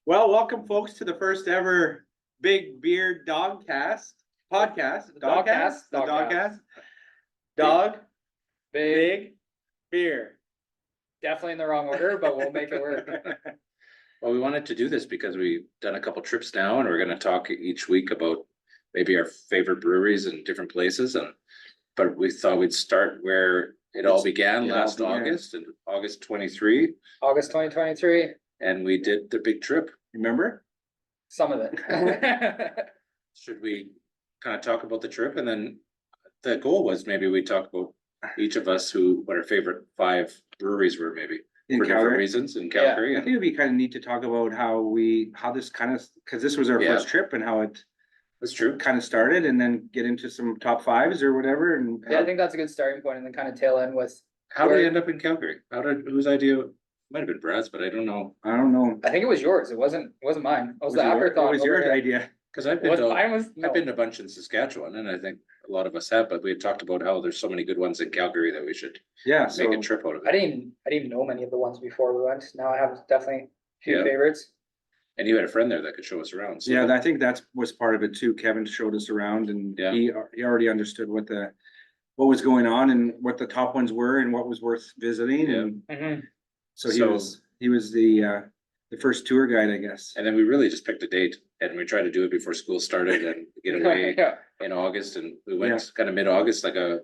Well, welcome folks to the first ever Big Beer Dogcast podcast. Dogcast. The Dogcast. Dog, big beer. Definitely in the wrong order, but we'll make it work. Well, we wanted to do this because we've done a couple trips now and we're gonna talk each week about maybe our favorite breweries in different places but we thought we'd start where it all began last August, in August 23, August 2023, and we did the big trip. Remember? some of it. Should we kind of talk about the trip? And then the goal was maybe we talk about each of us what our favorite 5 breweries were, maybe In for different Calgary? reasons in Calgary. I think it'd be kind of neat to talk about how this kind of, because this was our Yeah. first trip and how it That's true. kind of started, and then get into some top 5s or whatever. And Yeah, I think that's a good starting point, and then kind of tail end with. How did we end up in Calgary? Whose idea? Might have been Brad's, but I don't know. I don't know. I think it was yours. It wasn't mine. It was the afterthought. It was over your here. idea. Cause I've Was been mine was I've no. been to a bunch in Saskatchewan, and I think a lot of us have, but we had talked about how there's so many good ones in Calgary that we should Yeah, make so a trip out of I it. didn't even know many of the ones before we went. Now I have definitely a few Yeah. favorites. And you had a friend there that could show us around. So yeah, I think that's was part of it too. Kevin showed us around, and Yeah. he already understood what was going on and what the top ones were and what was worth visiting. Yeah. And Mhm. so So- he was the first tour guide, I guess. And then we really just picked a date and we tried to do it before school started and get away Yeah. in August, and we went kind of mid-August, like a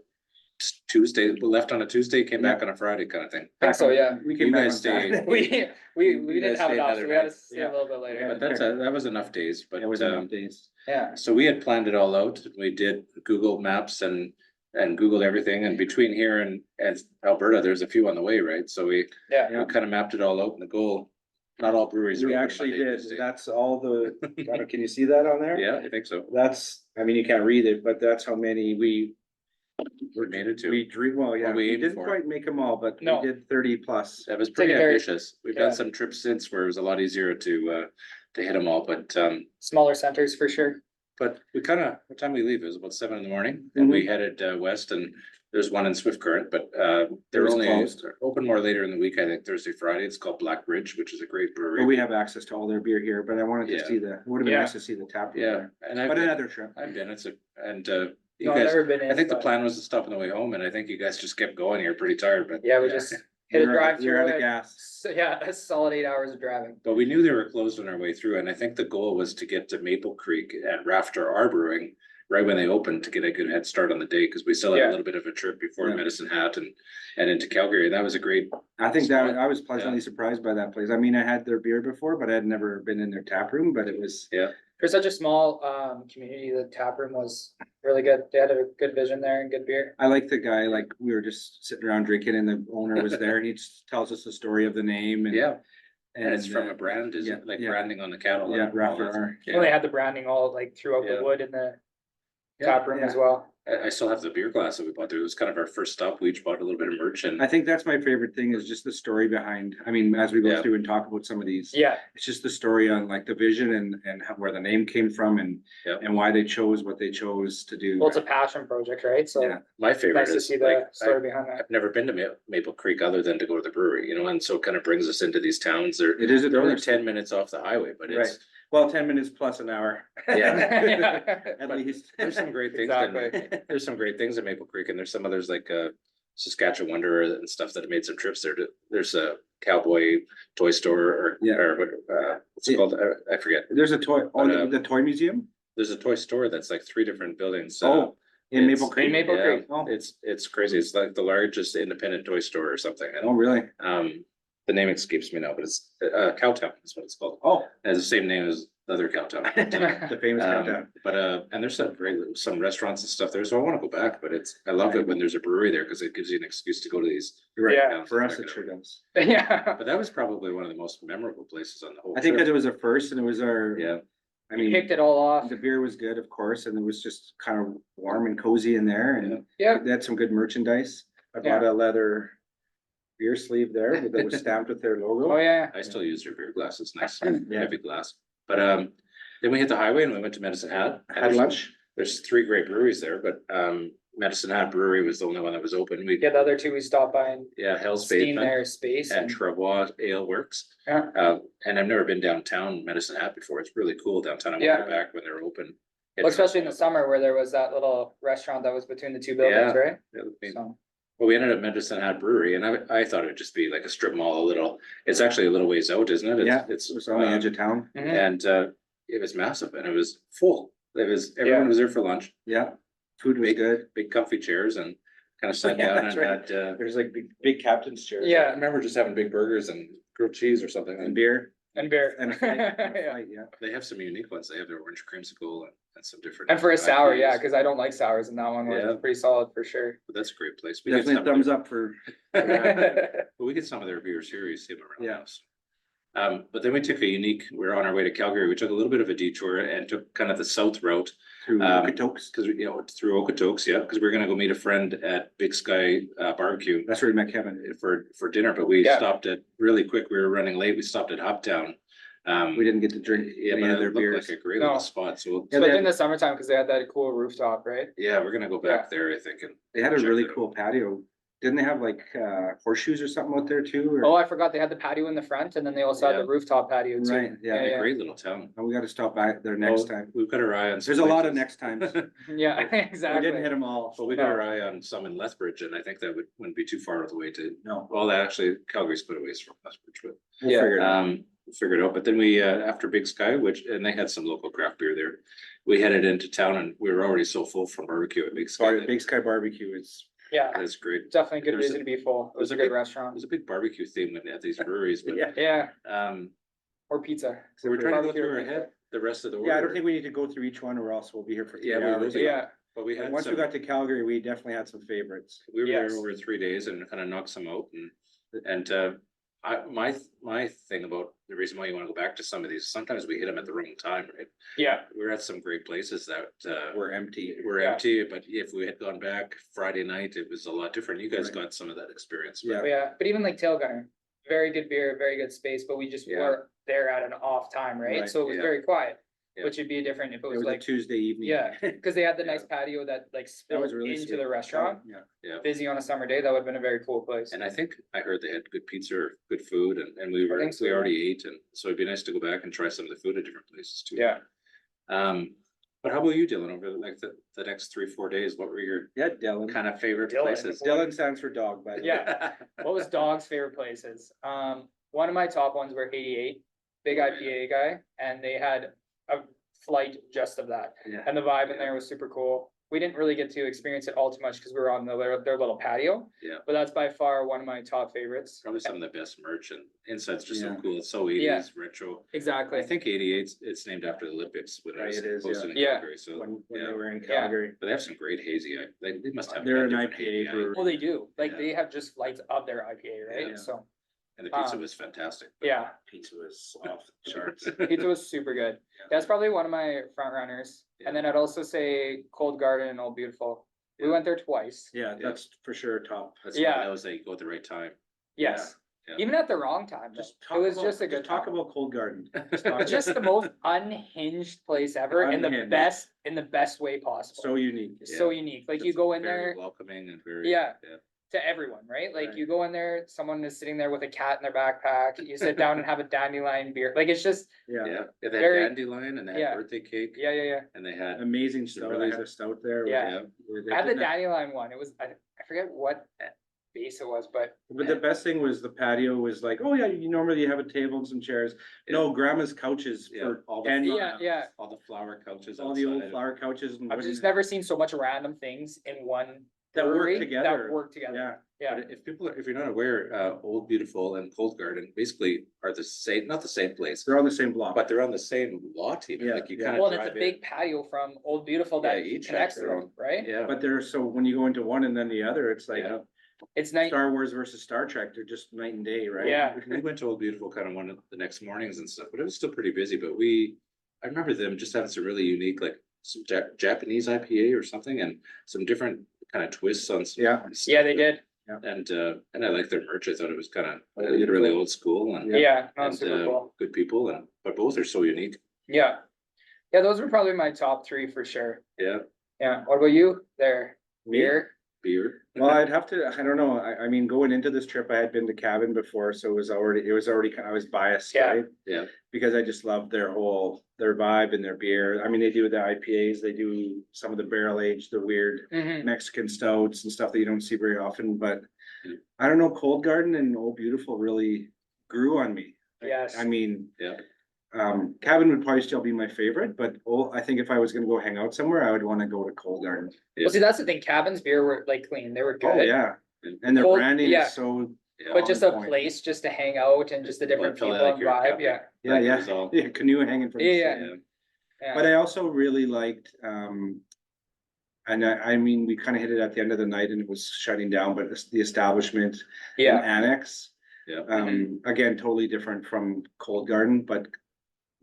Tuesday. We left on a Tuesday, came back on a Friday kind of thing. I think so, yeah. We came You back guys on stayed. Saturday. We You didn't guys have stayed enough, another so we had to night. stay a little bit later. But that was enough days, but It was enough days. Yeah. so we had planned it all out. We did Google Maps and Googled everything, and between here and Alberta, there's a few on the way, right? So we Yeah. kind of mapped it all out, and the goal, not all breweries are We open actually Monday, did. Tuesday. That's all the, can you see that on there? Yeah, I think so. That's, I mean, you can't read it, but that's how many we made it to. well, yeah, What we we aimed didn't for. quite make them all, but we No. did 30 plus. That was pretty Take it very- ambitious. We've yeah. done some trips since where it was a lot easier to hit them all, but Smaller centers for sure. we kind of, what time we leave? It was about 7 in, and we headed west, and there's one in Swift Current, but they're was only closed. open more later in the week, I think Thursday, Friday. It's called Black Bridge, which is a great But brewery. we have access to all their beer here, but I wanted to Yeah. see would have been Yeah. nice to see the tap room Yeah, there. and But another trip. I've been, you No, I've guys, never been in. I think the but- plan was to stop on the way home, and I think you guys just kept going. You're pretty tired, but. Yeah, we just hit a You're drive You're through out of it. gas. So, yeah, a solid 8 hours of driving. But we knew they were closed on our way through, and I think the goal was to get to Maple Creek and Rafter our brewing right when they opened to get a good head start on the day, because we still had Yeah. a little bit of a trip before Yeah. Medicine Hat and into Calgary, and that was a great. I think Spot. that I was pleasantly surprised by that place. I mean, I had their beer before, but I had never been in their tap room, but it was, For such a small community, the tap room was really good. They had a good vision there and good beer. I like the guy, like, we were just sitting around drinking and the owner was there and he just tells us the story of the name and. Yeah, and it's from a brand, is yeah, it like yeah. branding on the cattle? Yeah, and all Rafter that. R. Well, they had the branding all like throughout Yeah. the wood in the Yeah. tap room as well. I still have the beer glass that we bought there. It was kind of our first stop. We each bought a little bit of merch, and I think that's my favorite thing is just the story behind, I mean, as we go Yeah. through and talk about some of these. Yeah, It's just the story on like the vision and where the name came from and Yeah. why they chose what they chose to do. well, it's a passion project, right? So Yeah. my favorite nice to is see like, the story behind that. I've never been to Maple Creek other than to go to the brewery, and so it kind of brings us into these towns. They're It is a only tourist. 10 minutes off the highway, but it's, Well, 10 minutes plus an hour. yeah. At But least. There's some great things. Exactly. There's some great things in Maple Creek, and there's some others like Saskatchewan Wanderer and stuff that have made some trips there. There's a cowboy toy store Yeah. or what's it Yeah. called? I forget. There's a toy, But, the toy museum? There's a toy store that's like 3 different buildings. Oh, in it's- Maple Creek? In Maple Yeah, Creek. Oh. it's crazy. It's like the largest independent toy store or something. Oh, And really? the name escapes me now, but it's Cowtown is what it's called. Oh, It has the same name as the other Cowtown. the famous countdown. But and there's some restaurants and stuff there, so I wanna go back, but I love it when there's a brewery there, cause it gives you an excuse to go to these. Right. Yeah. towns For that us, are it gonna- sure does. Yeah, But that was probably one of the most memorable places on the whole I think trip. that it was a first and it was our, Yeah, I you mean, picked it all off. the beer was good, of course, and it was just kind of warm and cozy in there and Yeah, they had some good merchandise. I Yeah. bought a leather beer sleeve there that was stamped with their logo. oh yeah. I still use your beer glass, it's nice, Yeah. heavy glass. But then we hit the highway and we went to Medicine Hat. and Had there's- lunch. There's 3 great breweries there, but Medicine Hat Brewery was the only one that was open. We, Yeah, the other two we stopped by and Hell's seen Basement their space and and, Travois Ale Works. yeah, And I've never been downtown Medicine Hat before. It's really cool downtown. I want to Yeah. go back when they're open. well, especially in the summer where there was that little restaurant that was between the two buildings, Yeah. right? It would be- So, Well, we ended up Medicine Hat Brewery, and I thought it'd just be like a strip mall, a little. It's actually a little ways out, isn't it? Yeah, It's it was on the edge of town. mhm. and it was massive, and it was full. Everyone Yeah. was there for lunch. Yeah, food was good. Big comfy chairs, and kind of sat Yeah, down that's and right. had. There's like big captain's chairs. I Yeah, remember just having big burgers and grilled cheese or something. And beer. and beer. And a flight, and a Yeah. flight, yeah. They have some unique ones. They have their orange creamsicle and some different. And for a sour, IPAs. yeah, cause I don't like sours and that one Yeah. was pretty solid for sure. But that's a great place. We get Definitely some thumbs of up for. their- But we get some of their beers here. You see them around. Yeah. Us. But then we took we were on our way to Calgary. We took a little bit of a detour and took kind of the south route. Through Okotoks. Cause through Okotoks, yeah, cause we're gonna go meet a friend at Big Sky Barbecue That's where we met Kevin. for dinner, but we Yeah. stopped at really quick. We were running late. We stopped at Hoptown. We didn't get to drink Yeah, any but of it their looked beers. like a great No. little spot. So Yeah, But they in the summertime, cause they had that cool rooftop, right? yeah, we're gonna go back there, I think. And They had a check really that out. cool patio. Didn't they have like horseshoes or something out there too? Or- Oh, I forgot they had the patio in the front and then they also had Yeah. the rooftop patio too. Right, yeah. Yeah. Great little town. Oh, we gotta stop by there next Oh, time. We've got our eye on. some There's a lot of places. next times. Yeah, We exactly. didn't hit them all. Well, we got our eye on some in Lethbridge, and I think that wouldn't be too far of the way to, No, well, actually, Calgary's quite a ways from Lethbridge, but. we'll Yeah. figure it out. We'll figure it out, but then we, after Big Sky, and they had some local craft beer there. We headed into town and we were already so full from barbecue at Big Sky. Sorry, that- Big Sky Barbecue is, Yeah, That's great. definitely a good There's reason to be full. It was a good restaurant. There's a big barbecue theme at these breweries, but, yeah. Yeah, um, or pizza. so we're trying to go Barbecue or through our pizza. head the rest of the order. Yeah, I don't think we need to go through each one or else we'll be here for 3 Yeah, we will hours. be. Yeah, But we And had once we some, got to Calgary, we definitely had some favorites. we were there Yes. over 3 days and kind of knocked some out and, my thing about the reason why you want to go back to some of these, sometimes we hit them at the wrong time, right? yeah, We're at some great places that, We're empty. were Yeah. empty, but if we had gone back Friday night, it was a lot different. You guys Right. got some of that experience. Yeah. but yeah, but even like Tail Gunner, very good beer, very good space, but we just Yeah. were there at an off time, right? Right, So it was yeah. very quiet, Yeah. which would be different if it It was was a like, Tuesday evening. yeah, cause they had the nice Yeah. patio that like That spilled was really into sweet. the restaurant. Yeah. Yeah. Busy on a summer day, that would have been a very cool place. And I think I heard they had good pizza or good food and we think so, we yeah. already ate. And so it'd be nice to go back and try some of the food at different places too. Yeah, But how about you, Dylan, over the next 3-4 days? What were your Yeah, Dylan. kind of favorite Dylan. places? Dylan stands for dog, by the way. Yeah. What was Dog's favorite places? One of my top ones were 88, big IPA guy, and they had a flight just of that. Yeah. And the vibe in there was super cool. We didn't really get to experience it all too much because we were on their little patio. Yeah. But that's by far one of my top favorites. Probably some of the best merch and inside's just so Yeah. cool. It's so 80s Yeah. retro. Exactly. I think 88, it's named after the Olympics when Right, it was it is, posted in yeah. Calgary. So, When they yeah. were in Yeah. Calgary. But they have some great hazy. They must have. They're a an different IPA brewery. Well, they do. Like Yeah. they have just flights of their IPA, right? Yeah. So And the pizza Um, was fantastic. yeah, Pizza was off the charts. pizza was super good. That's probably one of my front runners. Yeah. And then I'd also say Cold Garden and Old Beautiful. We Yeah. went there twice. Yeah, that's for sure top. That's Yeah. one of those that you go at the right time. Yes. Yeah. Even at the wrong time. though. Just talk It was about, just a good talk time. about Cold Garden. It's just the most unhinged place ever in the Unhinged. best way possible. So unique. It's so unique. Like you It's go in very there welcoming and very. Yeah. to everyone, right? Like Right. you go in there, someone is sitting there with a cat in their backpack. You sit down and have a dandelion beer. Like it's just, Yeah, Yeah, they had Very- dandelion and they had yeah. birthday cake yeah. and they had, amazing stout. really- I had a stout there. Yeah. where they I had the didn't have- dandelion one. It was, I forget what base it was, but But the best thing was the patio was like, oh yeah, you normally have a table and some chairs. No, grandma's couches yeah, for all the. and Yeah. All the flower couches. all the old outside. flower couches and I've wooden just never seen so much random things in one that work brewery together. That work together. Yeah, Yeah. But if you're not aware, Old Beautiful and Cold Garden basically are the same, not the same place, they're on the same block. but they're on the same lot even, Yeah, like you yeah. kind of Well, and it's drive a in. big patio from Old Beautiful that Yeah, each connects has their them, own- right? Yeah, But they're so when you go into one and then the other, it's like yeah. It's nice. Star Wars versus Star Trek. They're just night and day, right? Yeah. We went to Old Beautiful kind of one of the next mornings and stuff, but it was still pretty busy, but I remember them just having some really unique, like some Japanese IPA or something and some different kind of twists on some. Yeah. Yeah, they did. And I liked their merch. I thought it was kind of Oh, really beautiful. old school and. Yeah, no, and, super cool. Good people but both are so unique. Yeah. Yeah, those were probably my top three for sure. Yeah. Yeah. What about you there? Beer? Beer. Well, I'd have to, I don't know, I mean, going into this trip, I had been to Cabin before, so it was already, I was biased, Yeah. right? Yeah. Because I just love their vibe and their beer. I mean, they do the IPAs, they do some of the barrel aged, the weird Mhm. Mexican stouts and stuff that you don't see very often, but Yeah. I don't know, Cold Garden and Old Beautiful really grew on me. Yes. I mean, Yeah. Cabin would probably still be my favorite, but I think if I was gonna go hang out somewhere, I would wanna go to Cold Garden. Well, see, that's the thing, Cabin's beer were like clean, they were Oh, good, yeah, and their Cold- branding yeah. is so. but just on a point. place just to hang out and just the different Well, people like and your vibe, cabin. yeah. Yeah, Like it yeah, was all- yeah, canoe hanging from. the Yeah, side. Yeah. But I also really liked, and I mean, we kind of hit it at the end of the night and it was shutting down, but the establishment in Yeah, Annex. Yeah. Again, totally different from Cold Garden, but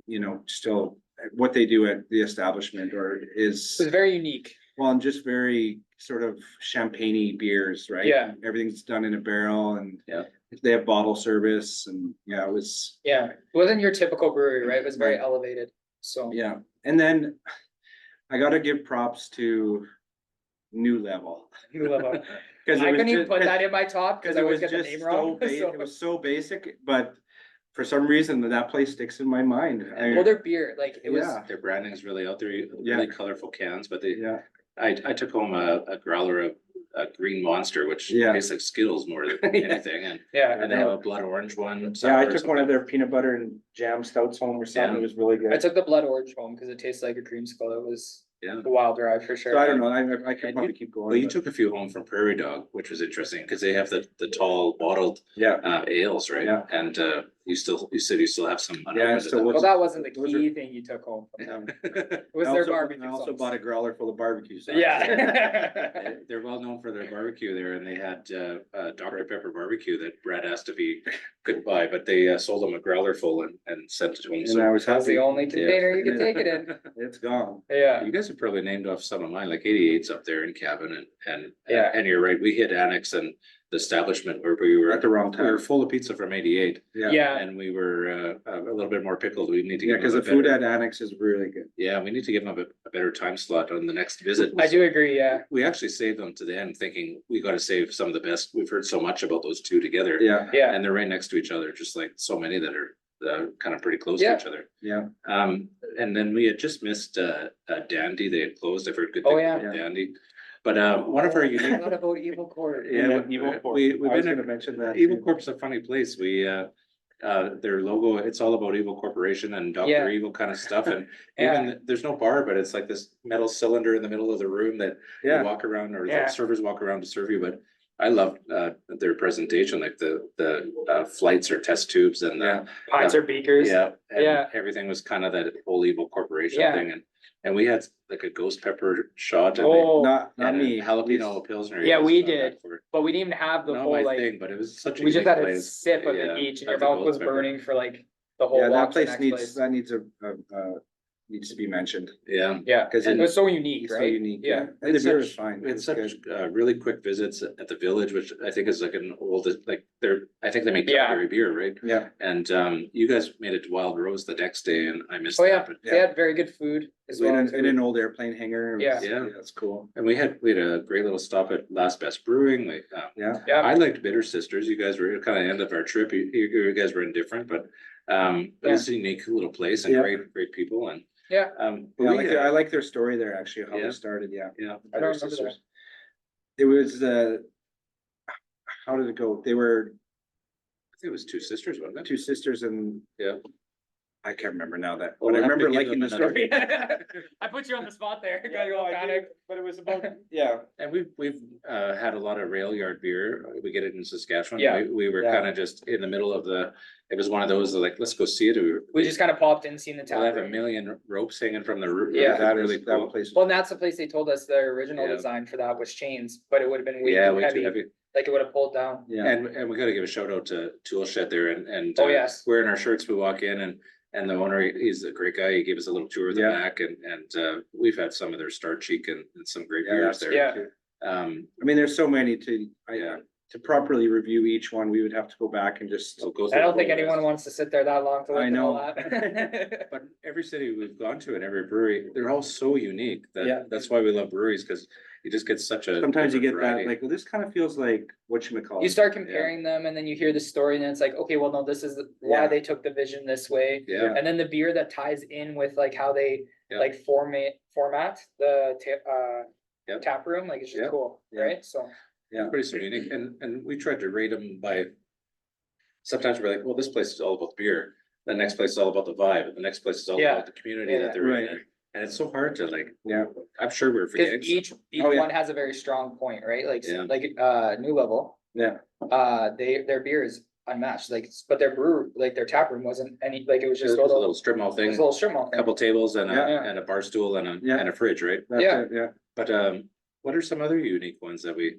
you know, still what they do at the establishment is, it was very unique, well, and just very sort of champagne-y beers, right? Yeah. Everything's done in a barrel and Yeah. they have bottle service and yeah, it was, yeah, it wasn't your typical brewery, right, it was very Right. elevated, so. yeah. And then I gotta give props to New Level. New Level. Cause I it was couldn't even just, put that in my top, cause cause I it always was get the just name so wrong, it was so basic, but for some reason that place sticks in my mind. Well, their beer, like, it was, Yeah. Their branding's really out there, Yeah. really colorful cans, but they, Yeah, I took home a growler of a green monster, which Yeah. tastes like Skittles more than Yeah. anything, and yeah, they have a blood orange one. yeah, I sour or took one of something. their peanut butter and jam stouts home or something, Yeah. it was really I good. took the blood orange home, cause it tastes like a creamsicle, it was Yeah. a wild ride for sure. So I don't know, I could And probably keep going. Well, you but- took a few home from Prairie Dog, which was interesting, because they have the tall bottled Yeah, ales, right? Yeah. And you said you still have some. Yeah, unopened so at Well, that wasn't the Those are- key thing you took home from them, that it was I their also- barbecue I also sauce. bought a growler full of barbecue sauce. Yeah. They're well known for their barbecue there, and they had Dr. Pepper barbecue that Brad asked if he could buy, but they sold him a growler full and sent it to him. And I So was That was the happy, only container you could take it in, it's gone. yeah, you guys have probably named off some of mine, like 88's up there in Cabin, and Yeah. and you're right, we hit Annex and the establishment where we were At the wrong we were time. full of pizza from 88, yeah, and we were a little bit more pickled. We need to Yeah, give cause them the a food better, at Annex is really good. yeah, we need to give them a better time slot on the next visit. I do agree, yeah, We actually saved them to the end, thinking we gotta save some of the best. We've heard so much about those two together. Yeah, yeah, And they're right next to each other, just like so many that are kind of pretty close to Yeah. each other. yeah, And then we had just missed Dandy. They had closed. I've heard good Oh, things yeah. about Dandy. But one of our I unique, forgot about Evil Court. yeah, And Evil Corp. we've I was been gonna mention that. Evil too. Corp's a funny place. Their logo, it's all about Evil Corporation and Yeah. Dr. Evil kind of stuff. And Yeah. even there's no bar, but it's like this metal cylinder in the middle of the room that you Yeah, walk around, or Yeah. the servers walk around to serve you. But I love their presentation, like the flights or test tubes and yeah, Pints or beakers. yeah, and Yeah. everything was kind of that whole Evil Corporation Yeah. thing, and we had like a ghost pepper shot and, Oh, not and a me. jalapeno pilsner. Yeah, It was we not bad did. for- but we didn't even have the Not whole my like, thing, but it was such a. we just unique had a place. sip of Yeah, it each and your of the mouth ghost was pepper. burning for like the whole Yeah, that walk to the place next needs, place. that needs to be mentioned. Yeah. Yeah, 'Cause it was so unique, It's so right? unique, Yeah. yeah. And the It's beer such- is fine. It's It's such good. really quick visits at the Village, which I think is like an old, like I think they make Yeah. Calgary beer, right? Yeah, And you guys made it to Wild Rose the next day, and I missed Oh, that. yeah, But they had very good food as in well. in an too. old airplane hangar. It was- Yeah. That's cool. and we had a great little stop at Last Best Brewing. Like Yeah, Yeah, I liked Bitter Sisters. You guys were kind of end of our trip. You guys were indifferent, but it's a unique little place and Yeah. great people and. yeah, But Yeah, I we, like I like their story there, actually, how Yeah. they started, yeah. yeah, I don't remember that. It was, how did it go? They were I think it was two sisters, wasn't it? two sisters and Yeah. I can't remember now that, Well, but I we'll have to remember give liking them the another- story. I put you on the spot there. Yeah, Got you no, all I panicked. did, but it was about, yeah, And we've had a lot of rail yard beer. We get it in Saskatchewan. Yeah. We were Yeah. kind of just in the middle of it was one of those like, let's go see it. We just kind of popped in, seen the We'll have tap a room. million ropes hanging from the roof. Yeah. that really is, that cool. place. Well, and that's the place they told us their original Yeah. design for that was chains, but it would have been way Yeah, too way too heavy, heavy. like it would have pulled down. Yeah, And we gotta give a shout out to Tool Shed there and. Oh, yes. Wearing our shirts, we walk in and the owner, he's a great guy. He gave us a little tour of the Yeah. back and we've had some of their Star Cheek and some great yeah, beers that's there. Yeah. too. Um, I mean, there's so many to, Yeah. to properly review each one, we would have to go back and just. So go I through don't the think whole anyone list. wants to sit there that long to look I at all know. that. But every city we've gone to and every brewery, they're all so unique Yeah. that's why we love breweries, because you just get such a. Sometimes you get different that, variety. like, well, this kind of feels like whatchamacallit. You start comparing them and then you hear the story and then it's like, okay, well, no, this is why Yeah. they took the vision this way. Yeah, And then the beer that ties in with like how they Yeah. like format the Yep. tap room, like it's just Yep. cool, Yeah. right? So, Yeah. pretty so unique, and we tried to rate them by. Sometimes we're like, well, this place is all about beer, the next place is all about the vibe, and the next place is all Yeah. about the community Yeah. that they're in. Right. And it's so hard to like, Yeah. I'm sure we're forgetting. cause each Oh, yeah. one has a very strong point, right? Like, Yeah. New Level, Yeah, their beer is unmatched, like, but their their tap room wasn't any, like, it was It was just a a little strip mall it thing, was a little strip mall thing. couple tables and Yeah. and a bar stool and Yeah. a fridge, right? that's Yeah. it, yeah. But what are some other unique ones that we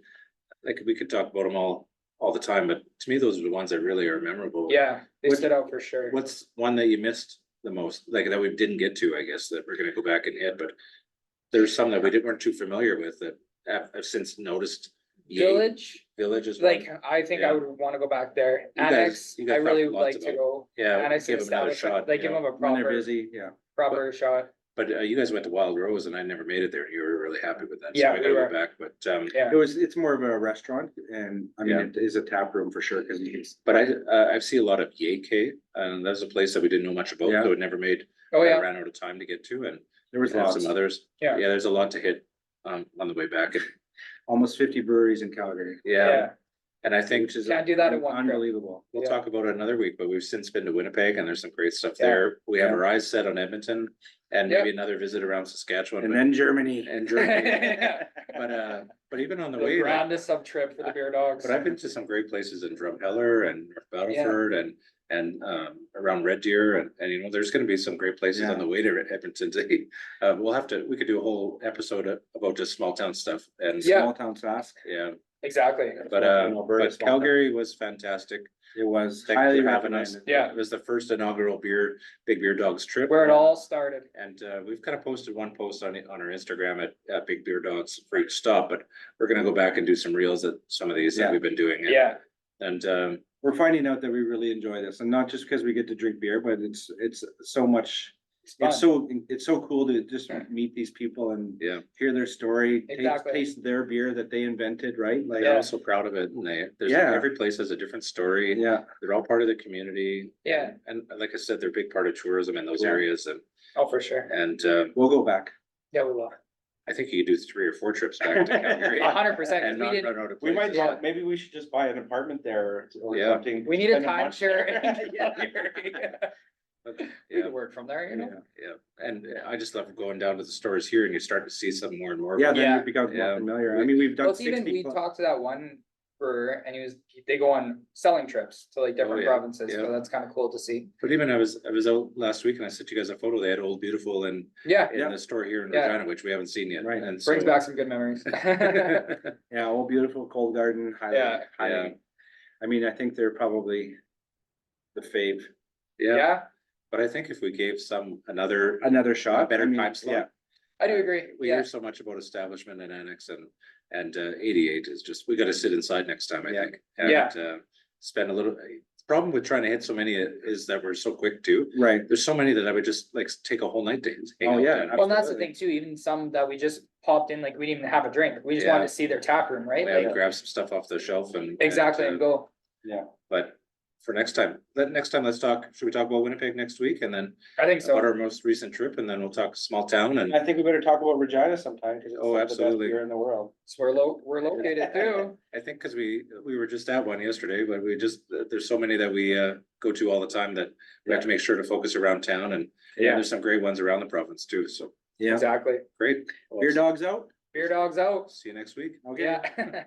could talk about them all the time, but to me, those are the ones that really are memorable. Yeah, they What- stood out for sure. What's one that you missed the most, like that we didn't get to, I guess, that we're gonna go back and hit, but there's some that weren't too familiar with that I've since noticed. Village is one. Like, I think Yeah. I would wanna go back there. You guys- Annex, you guys I really talked would like lots to about- go. Yeah, Annex give them another establishment, shot. like give yeah. them a When they're proper, busy, yeah. proper shot. But you guys went to Wild Rose and I never made it there. You were really happy with that. So Yeah, I we gotta were. go back, but Yeah, It's more of a restaurant and, I mean, Yeah. it is a tap room for sure, cause but I've seen a lot of Yay and that's a place that we didn't know much about, Yeah. so it never made. oh, I yeah, ran out of time to get to, and there was we had lots, some others. Yeah. Yeah, there's a lot to hit on the way back. almost 50 breweries in Calgary. yeah, And I think Which is Can't do that in one trip. unbelievable. we'll Yeah. talk about it another week, but we've since been to Winnipeg and there's some great stuff Yeah. there. We have Yeah. our eyes set on Edmonton and Yeah. maybe another visit around Saskatchewan. And but- then Germany. And Germany. Yeah. But even on the The way, like, grandest sub trip for the beer dogs. but I've been to some great places in Drumheller and North Battleford and around Red Deer and you know, there's gonna be some great places on the way to Edmonton to eat. We could do a whole episode about just small town stuff and. Yeah. Small town Sask. Yeah, Exactly, but In Alberta, small town. Calgary was fantastic. It was Thanks highly for having us. recommended. Yeah. It was the first inaugural Big Beer Dogs trip. where it all started. And we've kind of posted one post on our Instagram at Big Beer Dogs for each stop, but we're gonna go back and do some reels at some of these that Yeah. we've been doing. Yeah, And We're finding out that we really enjoy this, and not just because we get to drink beer, but it's so much, it's fun. it's so cool to just meet these people and yeah, hear their story, Exactly. taste their beer that they invented, right? Like, they're also proud of it and Yeah. every place has a different story. yeah, They're all part of the community. Yeah. And like I said, they're a big part of tourism in those Yeah. areas Oh, for sure. and we'll go back. Yeah, we will. I think you could do 3 or 4 trips back to Calgary. 100%. And We not did, run out of We might, places. Yeah. maybe we should just buy an apartment there or Yeah. something. we need a Spend month timeshare. there. But, We yeah. could work from there, you know? Yeah, and I just love going down to the stores here and you start to see some more and more. Yeah, of then Yeah. it becomes more Yeah. familiar. I mean, we've Well, done it's even, 60 we plus. talked to that one brewer and they go on selling trips to like different yeah, provinces, yeah. so that's kind of cool to see. But even I was out last week and I sent you guys a photo, they had Old Beautiful in Yeah, Yeah. the store here in Yeah. Regina, which we haven't seen yet. Right. And brings so- back some good memories. Yeah, Old Beautiful, Cold Garden, highly, Yeah. highly. I mean, I think they're probably the fave. Yeah, Yeah, but I think if we gave another Another shot. better I mean, time slot. I do agree. We Yeah, hear so much about establishment and annex and 88 is just, we gotta sit inside next time, I Yeah. think. And spend a little, the problem with trying to hit so many is that we're so quick too. Right. There's so many that I would just like take a whole night to hang Oh, out yeah, at. well, and that's the absolutely. thing too, even some that we just popped in, like we didn't even have a drink, we just wanted Yeah. to see their tap room, right? Yeah, Like, grab some stuff off the shelf and. exactly, and go. But for next time, let's talk, should we talk about Winnipeg next week and then I think about so. our most recent trip and then we'll talk small town and. I think we better talk about Regina sometime, because it's Oh, like the best absolutely. beer in the world. So we're located too. I think because we were just at one yesterday, but there's so many that we go to all the time that we have to make sure to focus around town and Yeah. there's some great ones around the province too, so Yeah. Exactly. great. Well, Beer dogs out? Beer dogs out. See you next week. Okay. Yeah.